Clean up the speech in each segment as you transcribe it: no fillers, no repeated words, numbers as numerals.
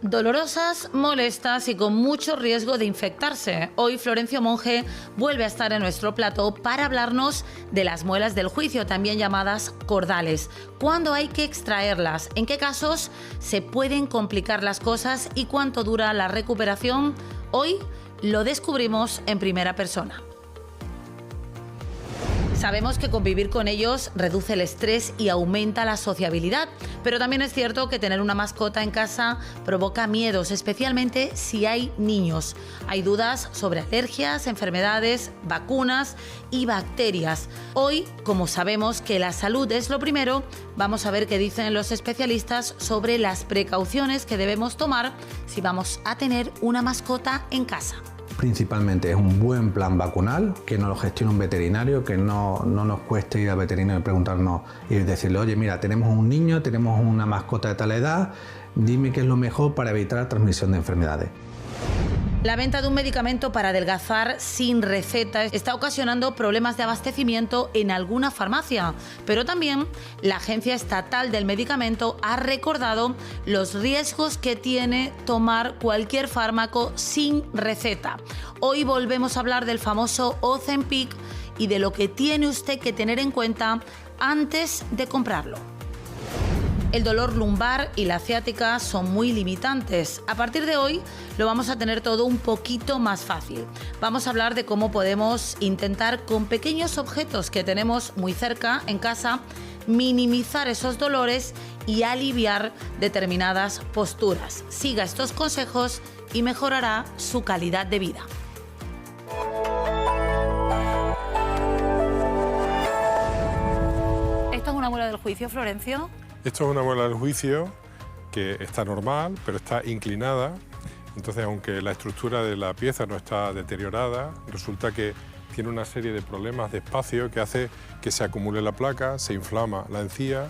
Dolorosas, molestas y con mucho riesgo de infectarse. Hoy Florencio Monge vuelve a estar en nuestro plató para hablarnos de las muelas del juicio, también llamadas cordales. ¿Cuándo hay que extraerlas? ¿En qué casos se pueden complicar las cosas? ¿Y cuánto dura la recuperación? Hoy lo descubrimos en primera persona. Sabemos que convivir con ellos reduce el estrés y aumenta la sociabilidad, pero también es cierto que tener una mascota en casa provoca miedos, especialmente si hay niños. Hay dudas sobre alergias, enfermedades, vacunas y bacterias. Hoy, como sabemos que la salud es lo primero, vamos a ver qué dicen los especialistas sobre las precauciones que debemos tomar si vamos a tener una mascota en casa. Principalmente es un buen plan vacunal, que nos lo gestione un veterinario, que no nos cueste ir al veterinario y preguntarnos y decirle, oye, mira, tenemos un niño, tenemos una mascota de tal edad, dime qué es lo mejor para evitar la transmisión de enfermedades. La venta de un medicamento para adelgazar sin receta está ocasionando problemas de abastecimiento en alguna farmacia, pero también la Agencia Estatal del Medicamento ha recordado los riesgos que tiene tomar cualquier fármaco sin receta. Hoy volvemos a hablar del famoso Ozempic y de lo que tiene usted que tener en cuenta antes de comprarlo. El dolor lumbar y la ciática son muy limitantes. A partir de hoy lo vamos a tener todo un poquito más fácil. Vamos a hablar de cómo podemos intentar con pequeños objetos que tenemos muy cerca en casa minimizar esos dolores y aliviar determinadas posturas. Siga estos consejos y mejorará su calidad de vida. ¿Esta es una muela del juicio, Florencio? Esto es una muela del juicio que está normal, pero está inclinada. Entonces, aunque la estructura de la pieza no está deteriorada, resulta que tiene una serie de problemas de espacio que hace que se acumule la placa, se inflama la encía.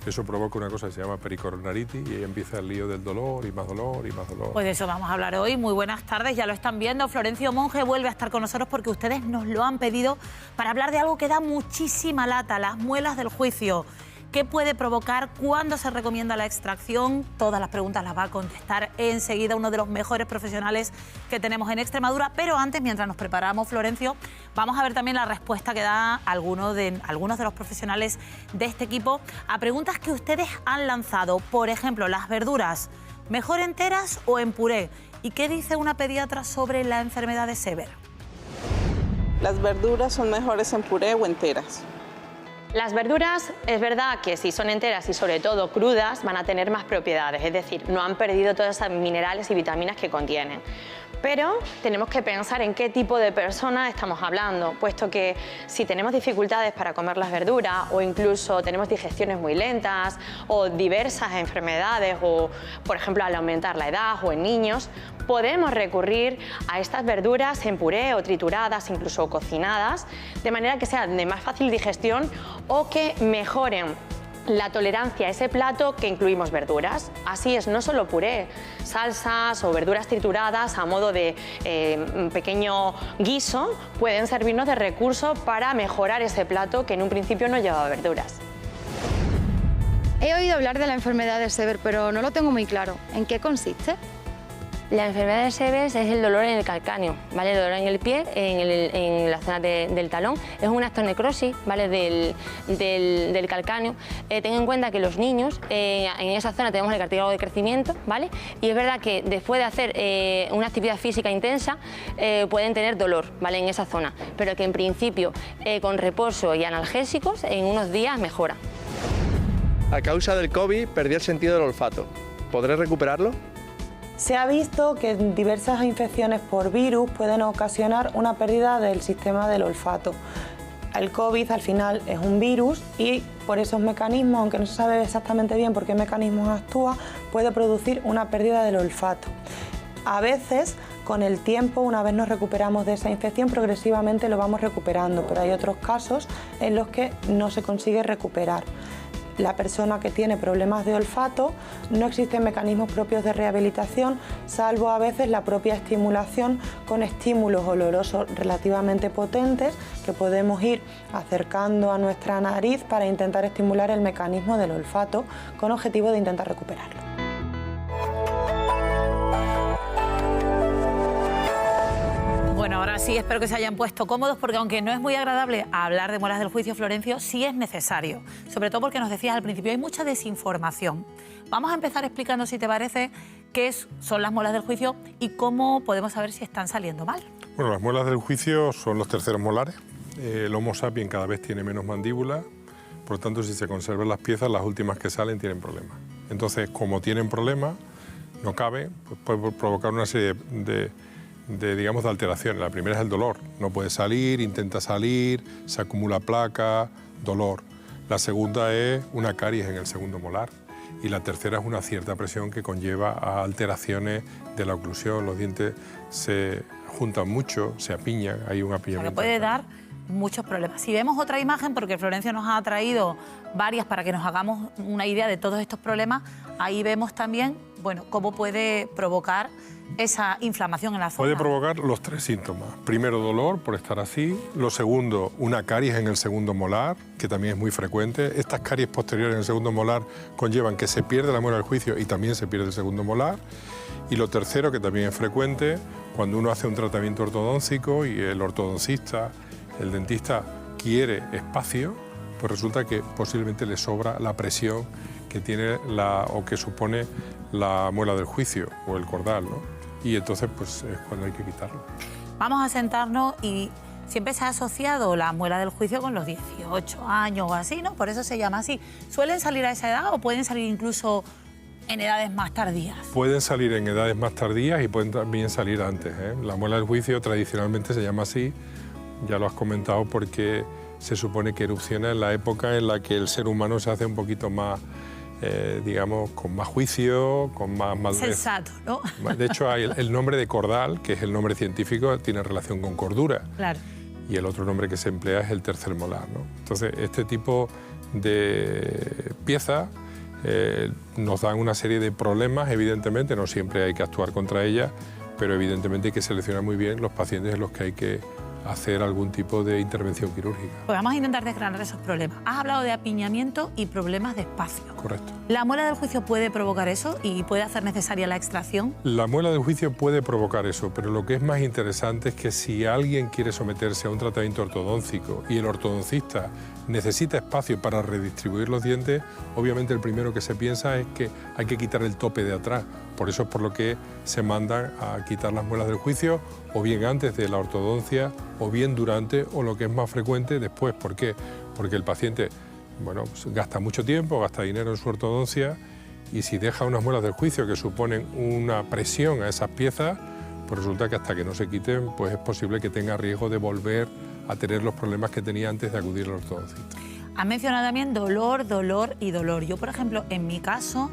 Eso provoca una cosa que se llama pericoronaritis y ahí empieza el lío del dolor y más dolor y más dolor. Pues de eso vamos a hablar hoy. Muy buenas tardes, ya lo están viendo. Florencio Monge vuelve a estar con nosotros porque ustedes nos lo han pedido para hablar de algo que da muchísima lata, las muelas del juicio. ¿Qué puede provocar? ¿Cuándo se recomienda la extracción? Todas las preguntas las va a contestar enseguida uno de los mejores profesionales que tenemos en Extremadura. Pero antes, mientras nos preparamos, Florencio, vamos a ver también la respuesta que da algunos de los profesionales de este equipo a preguntas que ustedes han lanzado. Por ejemplo, las verduras, ¿mejor enteras o en puré? ¿Y qué dice una pediatra sobre la enfermedad de Sever? Las verduras son mejores en puré o enteras. Las verduras, es verdad que si son enteras y sobre todo crudas, van a tener más propiedades, es decir, no han perdido todas esas minerales y vitaminas que contienen. Pero tenemos que pensar en qué tipo de persona estamos hablando, puesto que si tenemos dificultades para comer las verduras o incluso tenemos digestiones muy lentas o diversas enfermedades o, por ejemplo, al aumentar la edad o en niños, podemos recurrir a estas verduras en puré o trituradas, incluso cocinadas, de manera que sean de más fácil digestión o que mejoren la tolerancia a ese plato que incluimos verduras. Así es, no solo puré, salsas o verduras trituradas a modo de pequeño guiso pueden servirnos de recurso para mejorar ese plato que en un principio no llevaba verduras. He oído hablar de la enfermedad de Sever, pero no lo tengo muy claro. ¿En qué consiste? La enfermedad de Sever es el dolor en el calcáneo, ¿vale? El dolor en el pie, en la zona del talón. Es una osteonecrosis, ¿vale? del calcáneo. Ten en cuenta que los niños, en esa zona tenemos el cartílago de crecimiento, ¿vale? Y es verdad que después de hacer una actividad física intensa pueden tener dolor, ¿vale? En esa zona, pero que en principio con reposo y analgésicos en unos días mejora. A causa del COVID perdí el sentido del olfato. ¿Podré recuperarlo? Se ha visto que diversas infecciones por virus pueden ocasionar una pérdida del sistema del olfato. El COVID al final es un virus y por esos mecanismos, aunque no se sabe exactamente bien por qué mecanismos actúa, puede producir una pérdida del olfato. A veces, con el tiempo, una vez nos recuperamos de esa infección, progresivamente lo vamos recuperando, pero hay otros casos en los que no se consigue recuperar. La persona que tiene problemas de olfato, no existen mecanismos propios de rehabilitación, salvo a veces la propia estimulación con estímulos olorosos relativamente potentes que podemos ir acercando a nuestra nariz para intentar estimular el mecanismo del olfato con objetivo de intentar recuperarlo. Ahora sí, espero que se hayan puesto cómodos, porque aunque no es muy agradable hablar de muelas del juicio, Florencio, sí es necesario. Sobre todo porque nos decías al principio, hay mucha desinformación. Vamos a empezar explicando, si te parece, qué son las muelas del juicio y cómo podemos saber si están saliendo mal. Bueno, las muelas del juicio son los terceros molares. El Homo sapiens cada vez tiene menos mandíbula, por lo tanto, si se conservan las piezas, las últimas que salen tienen problemas. Entonces, como tienen problemas, no cabe, pues puede provocar una serie de alteraciones. La primera es el dolor. No puede salir, intenta salir, se acumula placa, dolor. La segunda es una caries en el segundo molar. Y la tercera es una cierta presión que conlleva a alteraciones de la oclusión. Los dientes se juntan mucho, se apiñan, hay un apillamiento. O sea, que puede dar muchos problemas. Si vemos otra imagen, porque Florencio nos ha traído varias para que nos hagamos una idea de todos estos problemas, ahí vemos también, bueno, cómo puede provocar esa inflamación en la zona. Puede provocar los tres síntomas. Primero, dolor por estar así. Lo segundo, una caries en el segundo molar, que también es muy frecuente. Estas caries posteriores en el segundo molar conllevan que se pierde la muela del juicio y también se pierde el segundo molar. Y lo tercero, que también es frecuente, cuando uno hace un tratamiento ortodóncico y el ortodoncista, el dentista, quiere espacio, pues resulta que posiblemente le sobra la presión que tiene o que supone la muela del juicio o el cordal, ¿no? Y entonces pues es cuando hay que quitarlo. Vamos a sentarnos y siempre se ha asociado la muela del juicio con los 18 años o así, ¿no? Por eso se llama así. ¿Suelen salir a esa edad o pueden salir incluso en edades más tardías? Pueden salir en edades más tardías y pueden también salir antes, ¿eh? La muela del juicio tradicionalmente se llama así, ya lo has comentado, porque se supone que erupciona en la época en la que el ser humano se hace un poquito más, digamos, con más juicio, con más madurez. Sensato, ¿no? De hecho, hay el nombre de cordal, que es el nombre científico, tiene relación con cordura. Claro. Y el otro nombre que se emplea es el tercer molar, ¿no? Entonces, este tipo de piezas nos dan una serie de problemas, evidentemente, no siempre hay que actuar contra ellas, pero evidentemente hay que seleccionar muy bien los pacientes en los que hay que hacer algún tipo de intervención quirúrgica. Pues vamos a intentar desgranar esos problemas. Has hablado de apiñamiento y problemas de espacio. Correcto. ¿La muela del juicio puede provocar eso y puede hacer necesaria la extracción? La muela del juicio puede provocar eso, pero lo que es más interesante es que si alguien quiere someterse a un tratamiento ortodóncico y el ortodoncista necesita espacio para redistribuir los dientes, obviamente el primero que se piensa es que hay que quitar el tope de atrás. Por eso es por lo que se mandan a quitar las muelas del juicio, o bien antes de la ortodoncia, o bien durante, o lo que es más frecuente, después. ¿Por qué? Porque el paciente, bueno, pues gasta mucho tiempo, gasta dinero en su ortodoncia, y si deja unas muelas del juicio que suponen una presión a esas piezas, pues resulta que hasta que no se quiten, pues es posible que tenga riesgo de volver a tener los problemas que tenía antes de acudir al ortodoncista. Has mencionado también dolor, dolor y dolor. Yo, por ejemplo, en mi caso,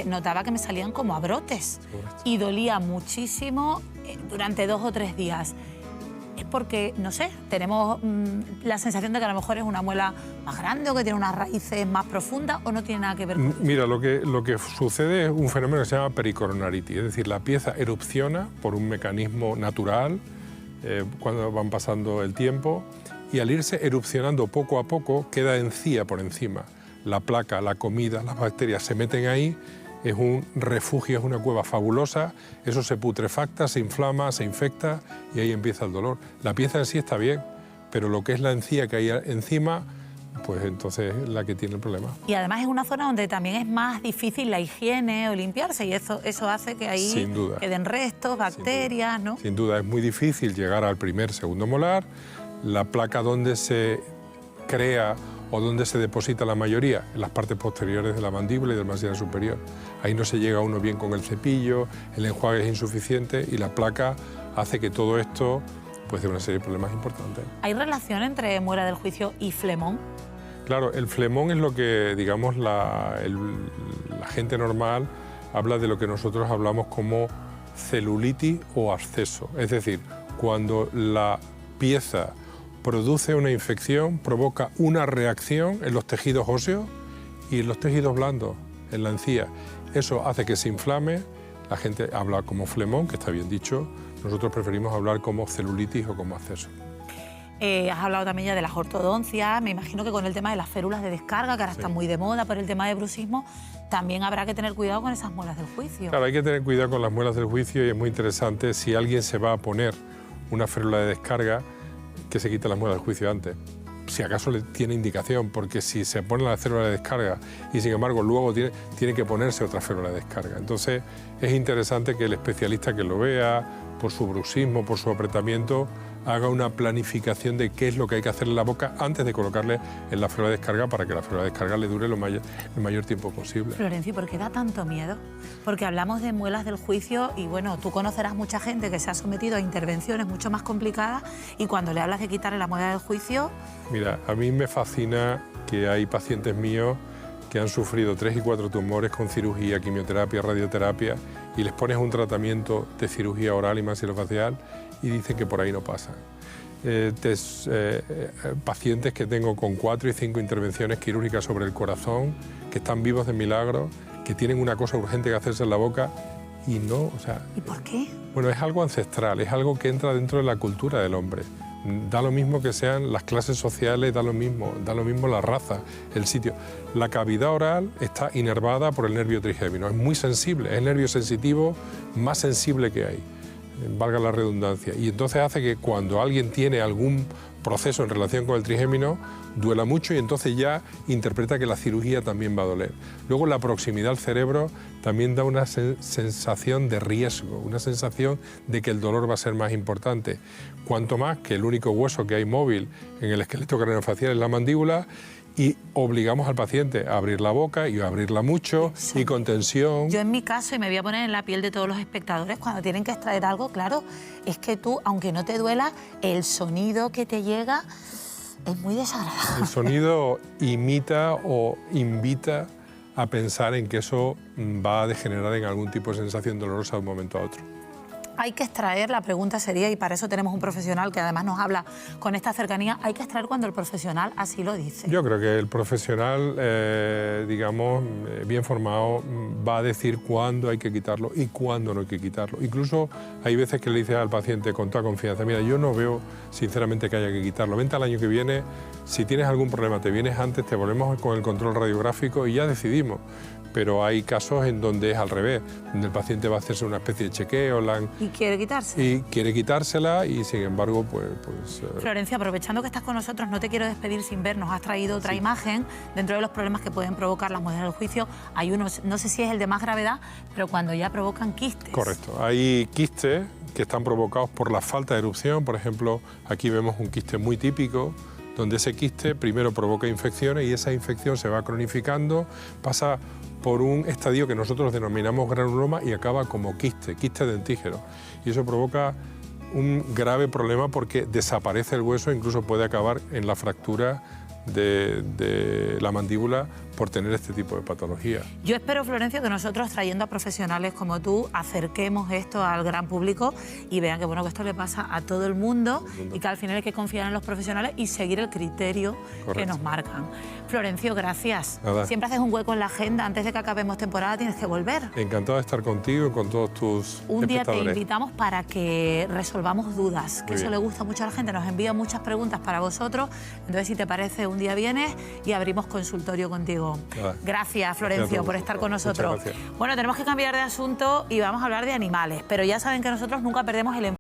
notaba que me salían como abrotes y dolía muchísimo durante 2 o 3 días. Es porque, no sé, tenemos la sensación de que a lo mejor es una muela más grande o que tiene unas raíces más profundas, o no tiene nada que ver con eso. Mira, lo que sucede es un fenómeno que se llama pericoronaritis, es decir, la pieza erupciona por un mecanismo natural cuando van pasando el tiempo, y al irse erupcionando poco a poco queda encía por encima. La placa, la comida, las bacterias se meten ahí, es un refugio, es una cueva fabulosa, eso se putrefacta, se inflama, se infecta y ahí empieza el dolor. La pieza en sí está bien, pero lo que es la encía que hay encima, pues entonces es la que tiene el problema. Y además es una zona donde también es más difícil la higiene o limpiarse, y eso hace que ahí queden restos, bacterias, ¿no? Sin duda, es muy difícil llegar al segundo molar. La placa donde se crea o donde se deposita la mayoría, en las partes posteriores de la mandíbula y del maxilar superior. Ahí no se llega uno bien con el cepillo, el enjuague es insuficiente y la placa hace que todo esto pues dé una serie de problemas importantes. ¿Hay relación entre muela del juicio y flemón? Claro, el flemón es lo que, digamos, la gente normal habla de lo que nosotros hablamos como celulitis o absceso. Es decir, cuando la pieza produce una infección, provoca una reacción en los tejidos óseos y en los tejidos blandos, en la encía. Eso hace que se inflame, la gente habla como flemón, que está bien dicho, nosotros preferimos hablar como celulitis o como absceso. Has hablado también ya de las ortodoncias, me imagino que con el tema de las férulas de descarga, que ahora están muy de moda por el tema de bruxismo, también habrá que tener cuidado con esas muelas del juicio. Claro, hay que tener cuidado con las muelas del juicio y es muy interesante si alguien se va a poner una férula de descarga, que se quite las muelas del juicio antes. Si acaso le tiene indicación, porque si se pone la férula de descarga y sin embargo luego tiene que ponerse otra férula de descarga. Entonces es interesante que el especialista que lo vea, por su bruxismo, por su apretamiento, haga una planificación de qué es lo que hay que hacer en la boca antes de colocarle en la férula de descarga para que la férula de descarga le dure el mayor tiempo posible. Florencio, ¿por qué da tanto miedo? Porque hablamos de muelas del juicio y bueno, tú conocerás mucha gente que se ha sometido a intervenciones mucho más complicadas y cuando le hablas de quitarle la muela del juicio... Mira, a mí me fascina que hay pacientes míos que han sufrido 3 y 4 tumores con cirugía, quimioterapia, radioterapia y les pones un tratamiento de cirugía oral y maxilofacial y dicen que por ahí no pasan. Pacientes que tengo con 4 y 5 intervenciones quirúrgicas sobre el corazón, que están vivos de milagro, que tienen una cosa urgente que hacerse en la boca y no, o sea... ¿Y por qué? Bueno, es algo ancestral, es algo que entra dentro de la cultura del hombre. Da lo mismo que sean las clases sociales, da lo mismo la raza, el sitio. La cavidad oral está inervada por el nervio trigémino, es muy sensible, es el nervio sensitivo más sensible que hay, valga la redundancia. Y entonces hace que cuando alguien tiene algún proceso en relación con el trigémino, duela mucho y entonces ya interpreta que la cirugía también va a doler. Luego la proximidad al cerebro también da una sensación de riesgo, una sensación de que el dolor va a ser más importante. Cuanto más que el único hueso que hay móvil en el esqueleto craneofacial es la mandíbula y obligamos al paciente a abrir la boca y a abrirla mucho y con tensión. Yo en mi caso, y me voy a poner en la piel de todos los espectadores, cuando tienen que extraer algo, claro, es que tú, aunque no te duela, el sonido que te llega es muy desagradable. El sonido imita o invita a pensar en que eso va a degenerar en algún tipo de sensación dolorosa de un momento a otro. Hay que extraer, la pregunta sería, y para eso tenemos un profesional que además nos habla con esta cercanía, hay que extraer cuando el profesional así lo dice. Yo creo que el profesional, digamos, bien formado, va a decir cuándo hay que quitarlo y cuándo no hay que quitarlo. Incluso hay veces que le dices al paciente con toda confianza, mira, yo no veo sinceramente que haya que quitarlo, vente al año que viene, si tienes algún problema te vienes antes, te volvemos con el control radiográfico y ya decidimos. Pero hay casos en donde es al revés, donde el paciente va a hacerse una especie de chequeo y quiere quitarse. Y quiere quitársela y sin embargo pues Florencia, aprovechando que estás con nosotros, no te quiero despedir sin ver, nos has traído otra imagen. Dentro de los problemas que pueden provocar las muelas del juicio hay unos, no sé si es el de más gravedad, pero cuando ya provocan quistes. Correcto, hay quistes que están provocados por la falta de erupción. Por ejemplo, aquí vemos un quiste muy típico, donde ese quiste primero provoca infecciones y esa infección se va cronificando, pasa por un estadio que nosotros denominamos granuloma y acaba como quiste dentígero. Y eso provoca un grave problema porque desaparece el hueso e incluso puede acabar en la fractura de la mandíbula por tener este tipo de patología. Yo espero, Florencio, que nosotros, trayendo a profesionales como tú, acerquemos esto al gran público y vean que, bueno, que esto le pasa a todo el mundo y que al final hay que confiar en los profesionales y seguir el criterio que nos marcan. Florencio, gracias. Nada. Siempre haces un hueco en la agenda. Antes de que acabemos temporada tienes que volver. Encantado de estar contigo y con todos tus Un día te espectadores. invitamos para que resolvamos dudas, que Muy eso bien. le gusta mucho a la gente. Nos envía muchas preguntas para vosotros. Entonces, si te parece, un día vienes y abrimos consultorio contigo. Nada. Gracias, Florencio, Gracias a por estar con nosotros. Muchas gracias. Bueno, tenemos que cambiar de asunto y vamos a hablar de animales, pero ya saben que nosotros nunca perdemos el enfoque.